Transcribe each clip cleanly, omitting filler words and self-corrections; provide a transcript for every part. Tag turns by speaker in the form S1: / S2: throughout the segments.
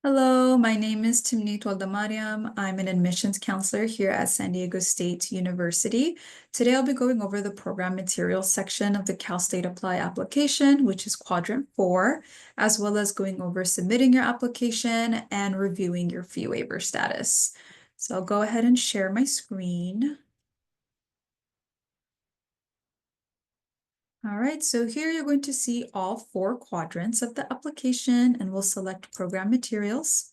S1: Hello, my name is Timnit Waldamariam. I'm an admissions counselor here at San Diego State University. Today I'll be going over the program materials section of the Cal State Apply application, which is quadrant 4, as well as going over submitting your application and reviewing your fee waiver status. So I'll go ahead and share my screen. All right, so here you're going to see all 4 quadrants of the application, and we'll select program materials.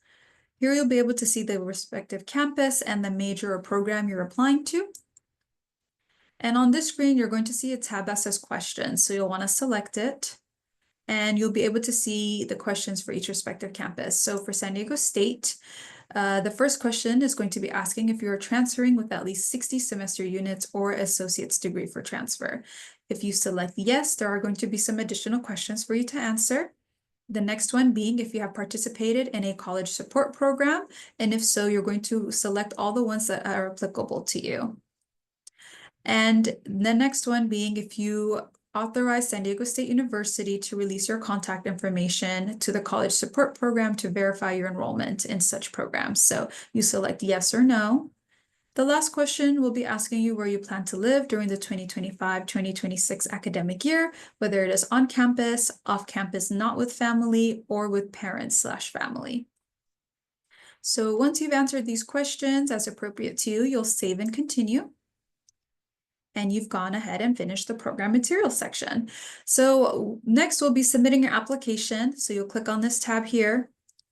S1: Here you'll be able to see the respective campus and the major or program you're applying to. And on this screen, you're going to see a tab that says questions. So you'll want to select it and you'll be able to see the questions for each respective campus. So for San Diego State, the first question is going to be asking if you're transferring with at least 60 semester units or associate's degree for transfer. If you select yes, there are going to be some additional questions for you to answer. The next one being if you have participated in a college support program, and if so, you're going to select all the ones that are applicable to you. And the next one being if you authorize San Diego State University to release your contact information to the college support program to verify your enrollment in such programs. So you select yes or no. The last question will be asking you where you plan to live during the 2025-2026 academic year, whether it is on campus, off campus, not with family, or with parents/family. So once you've answered these questions as appropriate to you, you'll save and continue. And you've gone ahead and finished the program materials section. So next we'll be submitting your application. So you'll click on this tab here.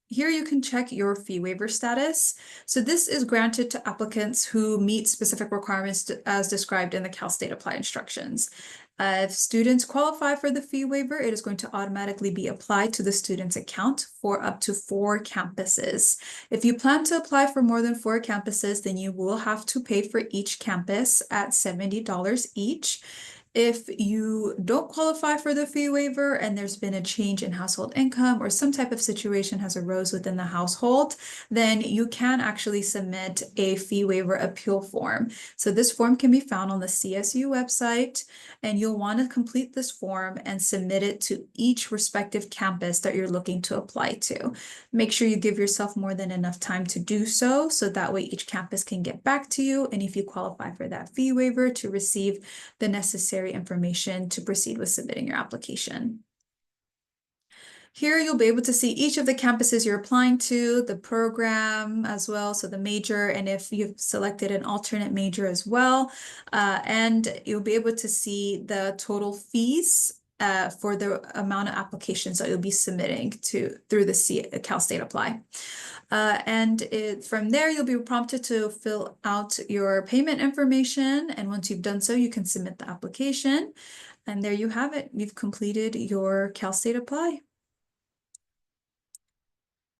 S1: Here you can check your fee waiver status. So this is granted to applicants who meet specific requirements as described in the Cal State Apply instructions. If students qualify for the fee waiver, it is going to automatically be applied to the student's account for up to 4 campuses. If you plan to apply for more than 4 campuses, then you will have to pay for each campus at $70 each. If you don't qualify for the fee waiver and there's been a change in household income or some type of situation has arose within the household, then you can actually submit a fee waiver appeal form. So this form can be found on the CSU website, and you'll want to complete this form and submit it to each respective campus that you're looking to apply to. Make sure you give yourself more than enough time to do so, so that way each campus can get back to you, and if you qualify for that fee waiver, to receive the necessary information to proceed with submitting your application. Here you'll be able to see each of the campuses you're applying to, the program as well, so the major, and if you've selected an alternate major as well. And you'll be able to see the total fees for the amount of applications that you'll be submitting through the Cal State Apply. From there, you'll be prompted to fill out your payment information. And once you've done so, you can submit the application. And there you have it. You've completed your Cal State Apply.